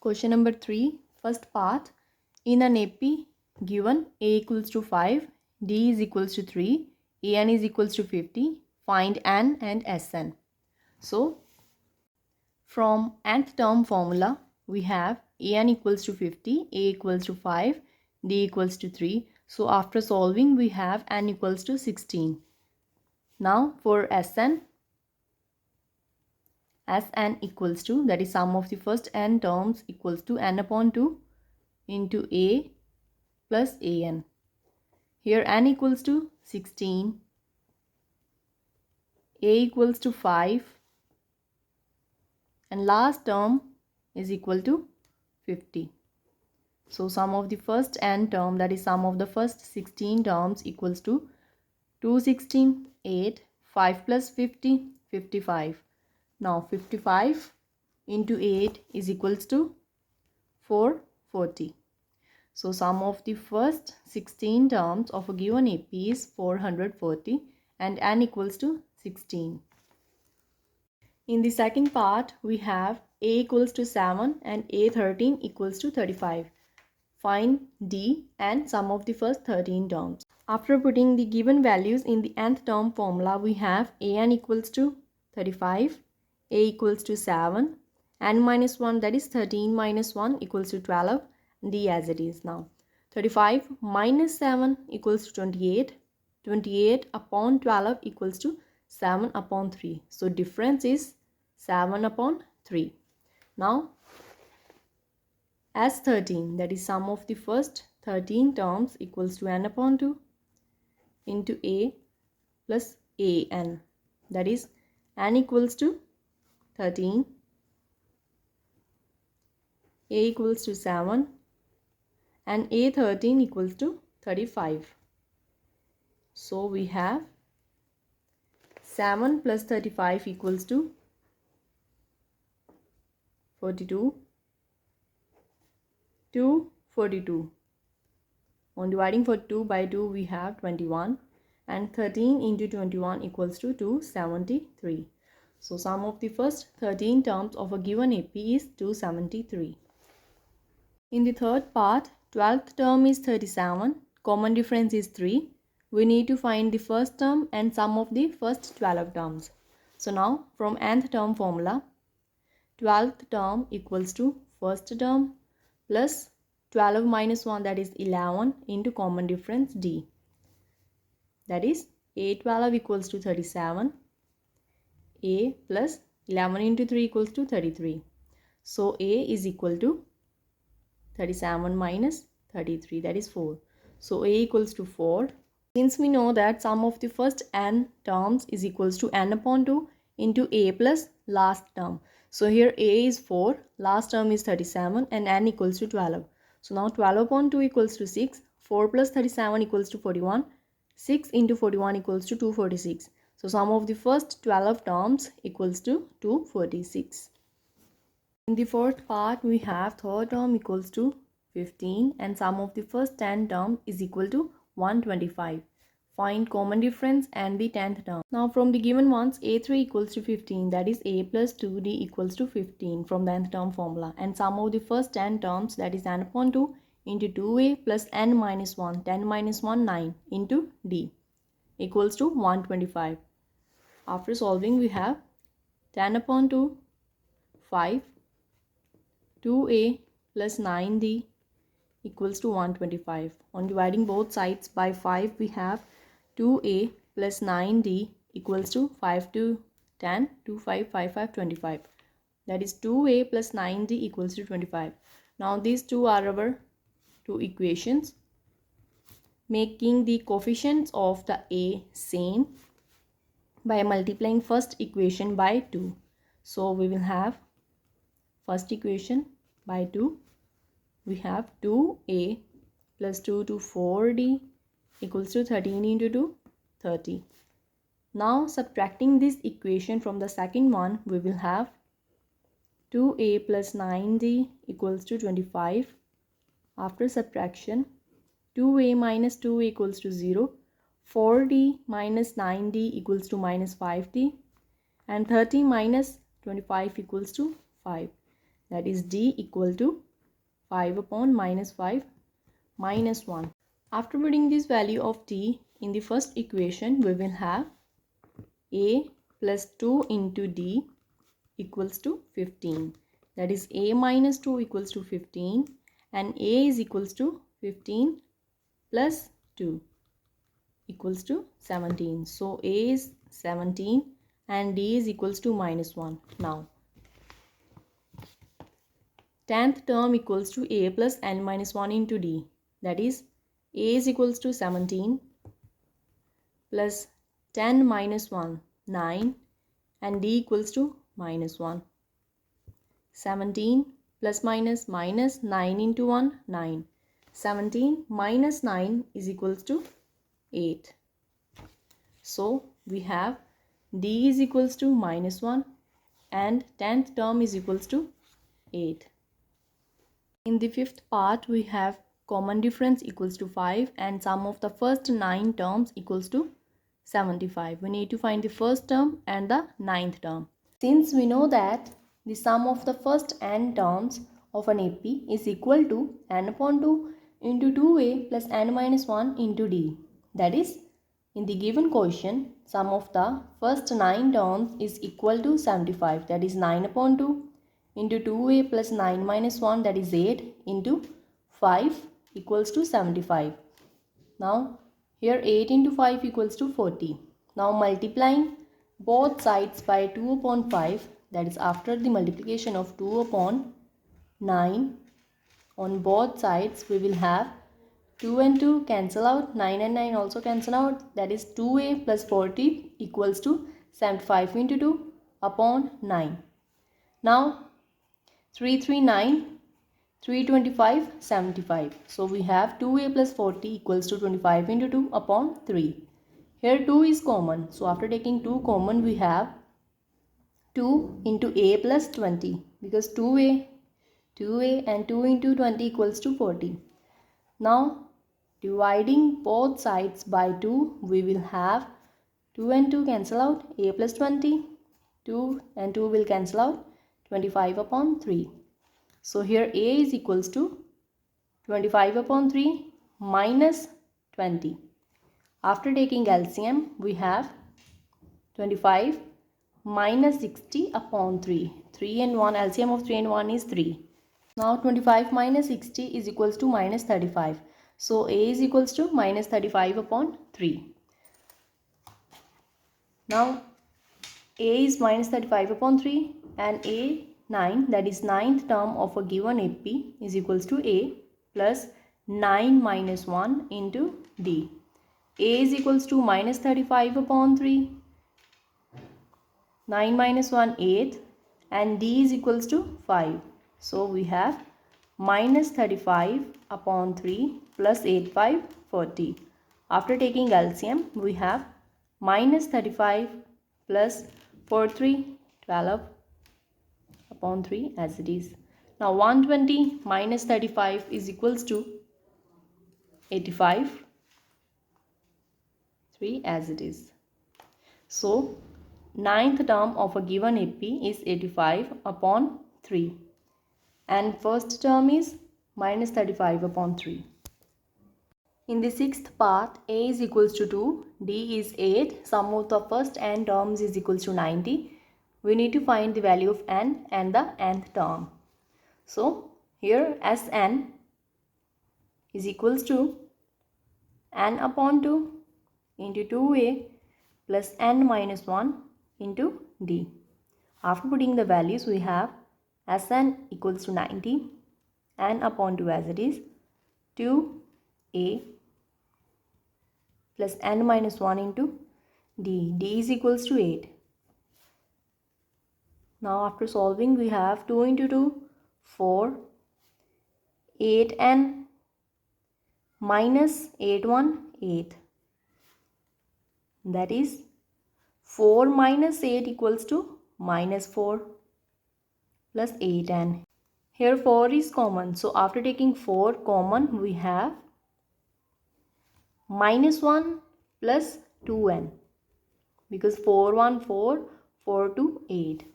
Question number 3, first part. In an AP given A equals to 5, D is equals to 3, AN is equals to 50, find N and SN. So, from nth term formula, we have AN equals to 50, A equals to 5, D equals to 3. So, after solving, we have N equals to 16. Now, for SN equals to, that is sum of the first n terms equals to n upon 2 into A plus AN. Here n equals to 16, A equals to 5, and last term is equal to 50. So sum of the first n term, that is sum of the first 16 terms, equals to 2 16, 8, 5 plus 50, 55. Now 55 into 8 is equals to 440. So sum of the first 16 terms of a given AP is 440 and n equals to 16. In the second part, we have A equals to 7 and A13 equals to 35. Find D and sum of the first 13 terms. After putting the given values in the nth term formula, we have AN equals to 35, A equals to 7, n minus 1, that is 13 minus 1 equals to 12, D as it is now. 35 minus 7 equals to 28, 28 upon 12 equals to 7 upon 3. So difference is 7 upon 3. Now as 13, that is sum of the first 13 terms, equals to n upon 2 into A plus AN, that is n equals to 13, A equals to 7 and A13 equals to 35. So we have 7 plus 35 equals to 42, 42. On dividing for 2 by 2, we have 21, and 13 into 21 equals to 273. So sum of the first 13 terms of a given AP is 273. In the third part, 12th term is 37, common difference is 3. We need to find the first term and sum of the first 12 terms. So now from nth term formula, 12th term equals to first term plus 12 minus 1, that is 11, into common difference D. That is A12 equals to 37. A plus 11 into 3 equals to 33. So A is equal to 37 minus 33, that is 4. So A equals to 4. Since we know that sum of the first n terms is equals to n upon 2 into A plus last term. So here A is 4, last term is 37 and n equals to 12. So now 12 upon 2 equals to 6, 4 plus 37 equals to 41, 6 into 41 equals to 246. So sum of the first 12 terms equals to 246. In the fourth part, we have third term equals to 15 and sum of the first 10 term is equal to 125. Find common difference and the 10th term. Now from the given ones, A3 equals to 15, that is A plus 2D equals to 15 from the nth term formula, and sum of the first 10 terms, that is n upon 2 into 2A plus n minus 1, 10 minus 1, 9 into D equals to 125. After solving, we have 10 upon 2, 5, 2A plus 9D equals to 125. On dividing both sides by 5, we have 2A plus 9D equals to 5 to 10, 2, 5, 5, 5, 25. That is 2A plus 9D equals to 25. Now these two are our two equations, making the coefficients of the A same by multiplying first equation by 2. So we will have first equation by 2. We have 2A plus 2 to 4D equals to 13 into 2, 30. Now subtracting this equation from the second one, we will have 2A plus 9D equals to 25. After subtraction, 2A minus 2 equals to 0, 4D minus 9D equals to minus 5D, and 30 minus 25 equals to 5. that is d equal to 5 upon minus 5 minus 1. After putting this value of t in the first equation, we will have a plus 2 into d equals to 15. That is a minus 2 equals to 15, and a is equals to 15 plus 2 equals to 17. So a is 17 and d is equals to minus 1. Now 10th term equals to a plus n minus 1 into d. That is a is equals to 17 plus 10 minus 1, 9, and d equals to minus 1. 17 plus minus 9 into 1, 9. 17 minus 9 is equals to 8. So we have d is equals to minus 1 and 10th term is equals to 8. In the fifth part, we have common difference equals to 5 and sum of the first 9 terms equals to 75. We need to find the first term and the ninth term. Since we know that the sum of the first n terms of an AP is equal to n upon 2 into 2a plus n minus 1 into d. That is, in the given question, sum of the first 9 terms is equal to 75. That is 9 upon 2 into 2a plus 9 minus 1, that is 8 into 5 equals to 75. Now here 8 into 5 equals to 40. Now multiplying both sides by 2 upon 5, that is after the multiplication of 2 upon 9 on both sides, we will have 2 and 2 cancel out, 9 and 9 also cancel out, that is 2a plus 40 equals to 75 into 2 upon 9. Now 339, 325, 75. So we have 2a plus 40 equals to 25 into 2 upon 3. Here 2 is common. So after taking 2 common, we have 2 into a plus 20, because 2a and 2 into 20 equals to 40. Now dividing both sides by 2, we will have 2 and 2 cancel out, a plus 20, 2 and 2 will cancel out, 25 upon 3. So here a is equals to 25 upon 3 minus 20. After taking LCM, we have 25 minus 60 upon 3. 3 and 1, LCM of 3 and 1 is 3. Now 25 minus 60 is equals to minus 35. So a is equals to minus 35 upon 3. Now a is minus 35 upon 3 and a9, that is ninth term of a given AP, is equals to a plus 9 minus 1 into d. A is equals to minus 35 upon 3, 9 minus 1, 8, and d is equals to 5. So we have minus 35 upon 3 plus 8, 5, 40. After taking LCM, we have minus 35 plus 4, 3, 12 upon 3 as it is. Now 120 minus 35 is equals to 85, 3 as it is. So ninth term of a given AP is 85 upon 3 and first term is minus 35 upon 3. In the sixth part, a is equals to 2, d is 8, sum of the first n terms is equals to 90. We need to find the value of n and the nth term. So here Sn is equals to n upon 2 into 2a plus n minus 1 into d. After putting the values, we have Sn equals to 90, n upon 2 as it is, 2a plus n minus 1 into d. d is equals to 8. Now after solving, we have 2 into 2, 4, 8n minus 8, 1, 8. That is 4 minus 8 equals to minus 4 plus 8n. Here 4 is common. So after taking 4 common, we have minus 1 plus 2n, because 4, 1, 4, 4, 2, 8.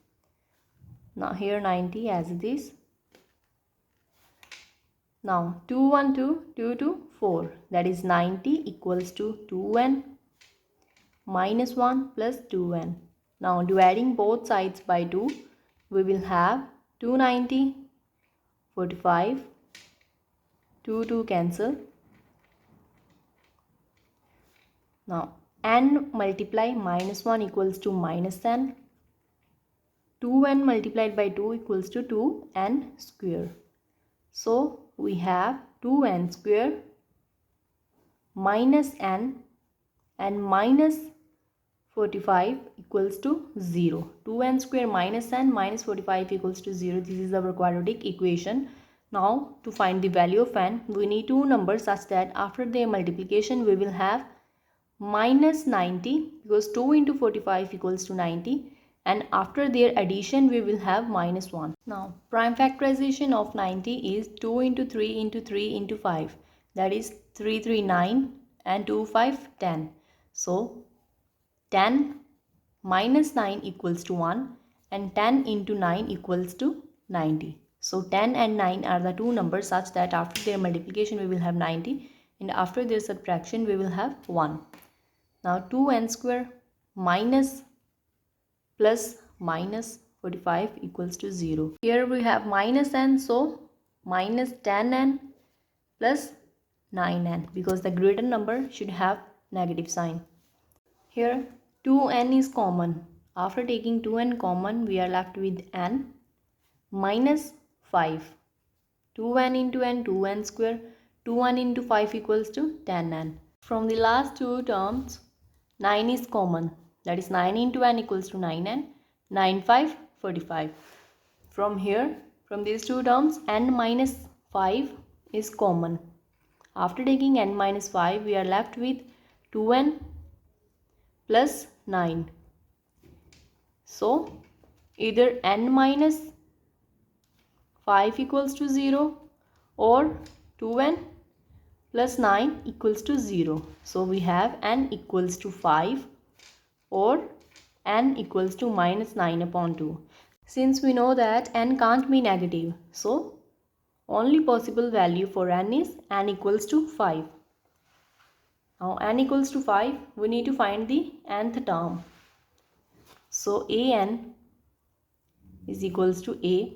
Now here 90 as it is. Now 2, 1, 2, 2, 2, 4. That is 90 equals to 2n minus 1 plus 2n. Now dividing both sides by 2, we will have 290, 45, 2 cancel. Now n multiply minus 1 equals to minus n. 2n multiplied by 2 equals to 2n square. So we have 2n square minus n and minus 45 equals to 0. 2n square minus n minus 45 equals to 0. This is our quadratic equation. Now to find the value of n, we need two numbers such that after their multiplication we will have minus 90, because 2 into 45 equals to 90, and after their addition we will have minus 1. Now prime factorization of 90 is 2 into 3 into 3 into 5, that is 3, 3, 9 and 2, 5, 10. So 10 minus 9 equals to 1 and 10 into 9 equals to 90. So 10 and 9 are the two numbers such that after their multiplication we will have 90 and after their subtraction we will have 1. Now 2n square minus plus minus 45 equals to 0. Here we have minus n, so minus 10n plus 9n, because the greater number should have negative sign. Here 2n is common. After taking 2n common, we are left with n minus 5. 2n into n, 2n square. 2n into 5 equals to 10n. From the last two terms, 9 is common. That is 9 into n equals to 9n. 9, 5, 45. From here, from these two terms, n minus 5 is common. After taking n minus 5, we are left with 2n plus 9. So, either n minus 5 equals to 0 or 2n plus 9 equals to 0. So, we have n equals to 5 or n equals to minus 9 upon 2. Since we know that n can't be negative, so only possible value for n is n equals to 5. Now n equals to 5, we need to find the nth term. So an is equals to a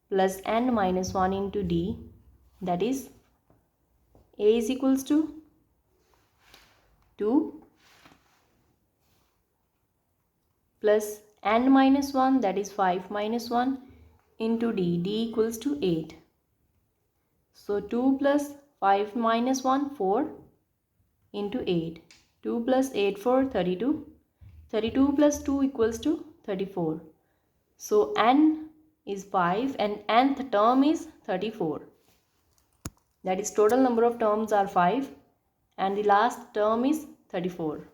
plus n minus 1 into d, that is a is equals to 2 plus n minus 1, that is 5 minus 1 into d, d equals to 8. So 2 plus 5 minus 1, 4 into 8. 2 plus 8, 4, 32. 32 plus 2 equals to 34. So n is 5 and nth term is 34. That is, total number of terms are 5 and the last term is 34.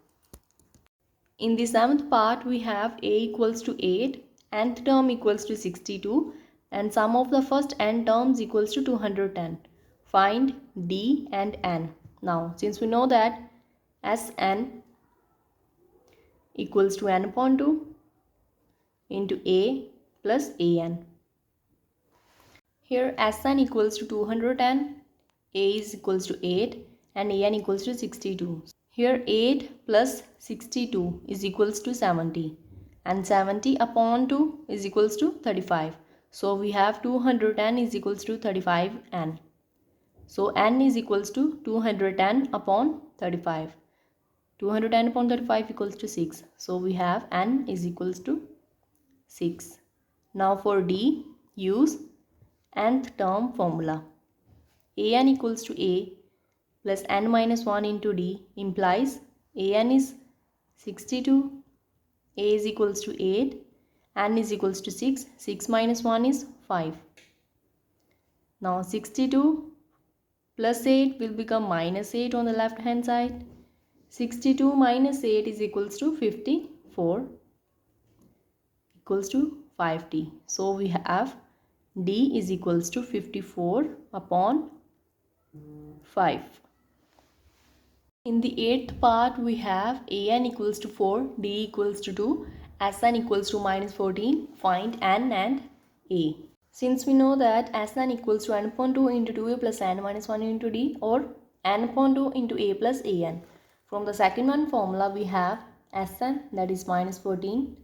In the seventh part, we have a equals to 8, nth term equals to 62 and sum of the first n terms equals to 210. Find d and n. Now, since we know that Sn equals to n upon 2 into a plus an. Here Sn equals to 210, a is equals to 8 and an equals to 62. Here 8 plus 62 is equals to 70 and 70 upon 2 is equals to 35. So we have 210 is equals to 35n. So n is equals to 210 upon 35. 210 upon 35 equals to 6. So we have n is equals to 6. Now for d, use nth term formula. An equals to a plus n minus 1 into d implies an is 62, a is equals to 8, n is equals to 6, 6 minus 1 is 5. Now 62 plus 8 will become minus 8 on the left hand side. 62 minus 8 is equals to 54 equals to 5t. So we have d is equals to 54 upon 5. In the 8th part, we have an equals to 4, d equals to 2, Sn equals to minus 14. Find n and a. Since we know that Sn equals to n upon 2 into 2a plus n minus 1 into d, or n upon 2 into a plus an. From the second one formula we have Sn, that is minus 14,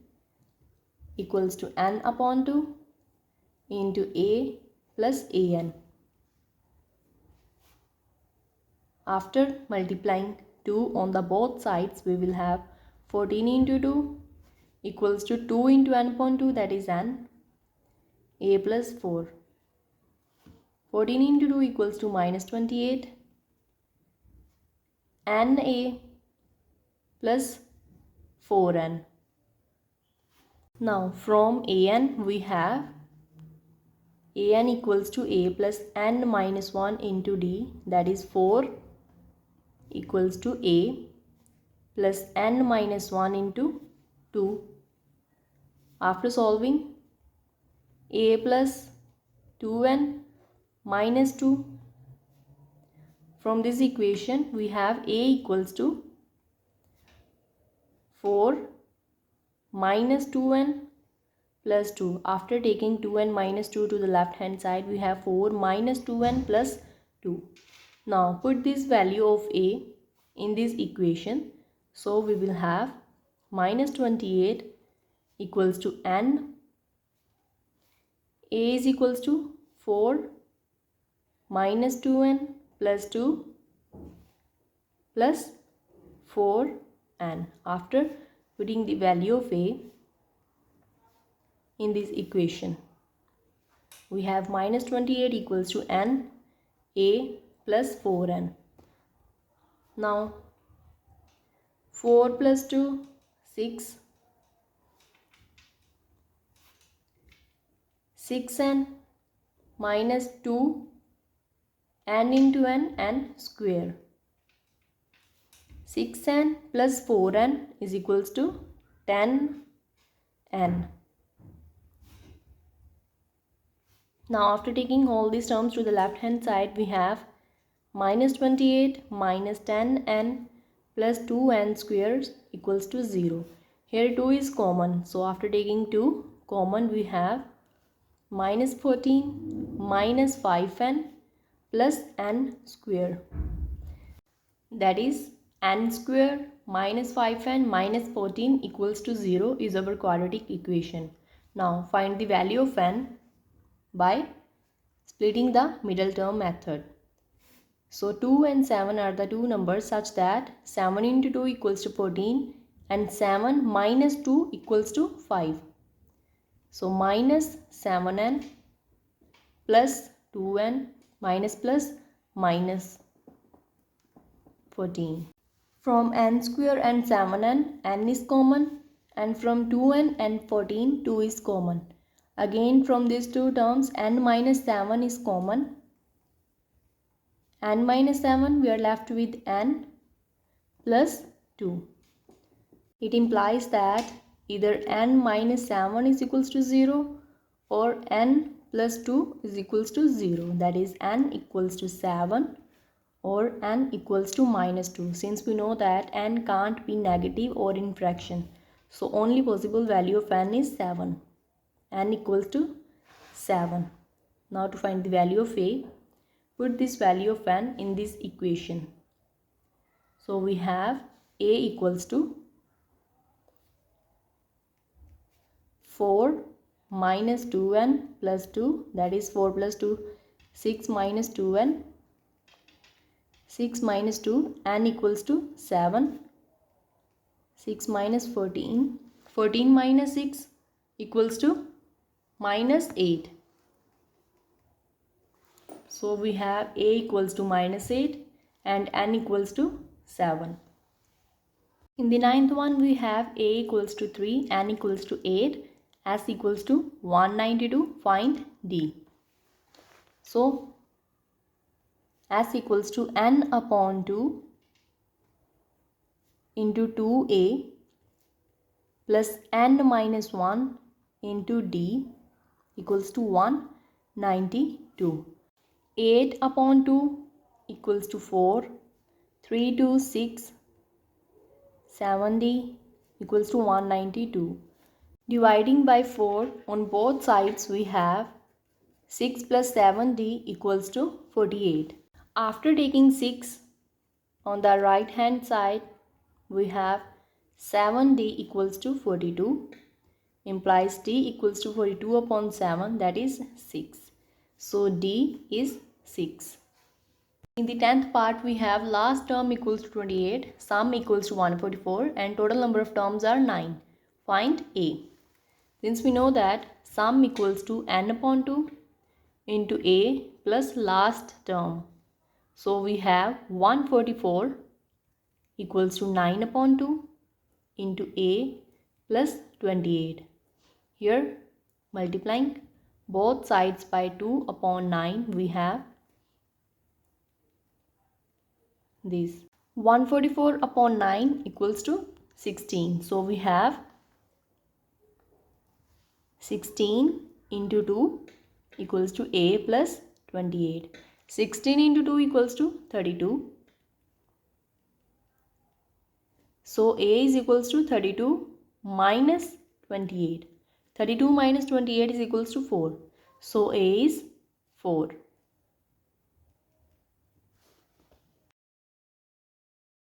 equals to n upon 2 into a plus an. After multiplying 2 on the both sides, we will have 14 into 2 equals to 2 into n upon 2, that is n, a plus 4. 14 into 2 equals to minus 28, na plus 4n. Now from an we have an equals to a plus n minus 1 into d, that is 4 equals to a plus n minus 1 into 2. After solving, a plus 2n minus 2. From this equation we have a equals to 4 minus 2n plus 2. After taking 2n minus 2 to the left hand side, we have 4 minus 2n plus 2. Now put this value of a in this equation. So we will have minus 28 equals to n. A is equals to 4 minus 2n plus 2 plus 4n. After putting the value of a in this equation, we have minus 28 equals to n a plus 4n. Now 4 plus 2, 6, 6n minus 2 n into n square. 6n plus 4n is equals to 10n. Now after taking all these terms to the left hand side, we have minus 28 minus 10n plus 2n squares equals to 0. Here 2 is common, so after taking 2 common, we have minus 14 minus 5n plus n square, that is n square minus 5n minus 14 equals to 0 is our quadratic equation. Now find the value of n by splitting the middle term method. So 2 and 7 are the two numbers such that 7 into 2 equals to 14 and 7 minus 2 equals to 5. So minus 7n plus 2n minus plus minus 14. From n square and 7n, n is common, and from 2n and 14, 2 is common. Again from these two terms, n minus 7 is common. N minus 7, we are left with n plus 2. It implies that either n minus 7 is equals to 0 or n plus 2 is equals to 0. That is n equals to 7 or n equals to minus 2. Since we know that n can't be negative or in fraction, so only possible value of n is 7. N equals to 7. Now to find the value of a, put this value of n in this equation. So we have a equals to 4 minus 2n plus 2, that is 4 plus 2, 6 minus 2n, 6 minus 2, n equals to 7, 6 minus 14, 14 minus 6 equals to minus 8. So we have a equals to minus 8 and n equals to 7. In the ninth one, we have a equals to 3, n equals to 8, s equals to 192, find d. So s equals to n upon 2 into 2a plus n minus 1 into d equals to 192. 8 upon 2 equals to 4, 3 to 6, 70 equals to 192. Dividing by 4 on both sides, we have 6 plus 7d equals to 48. After taking 6 on the right hand side, we have 7d equals to 42, implies d equals to 42 upon 7, that is 6. So d is 6. In the 10th part, we have last term equals to 28, sum equals to 144 and total number of terms are 9. Find a. Since we know that sum equals to n upon 2 into a plus last term. So we have 144 equals to 9 upon 2 into a plus 28. Here multiplying both sides by 2 upon 9, we have this. 144 upon 9 equals to 16. So we have 16 into 2 equals to a plus 28. 16 into 2 equals to 32. So a is equals to 32 minus 28. 32 minus 28 is equals to 4. So a is 4.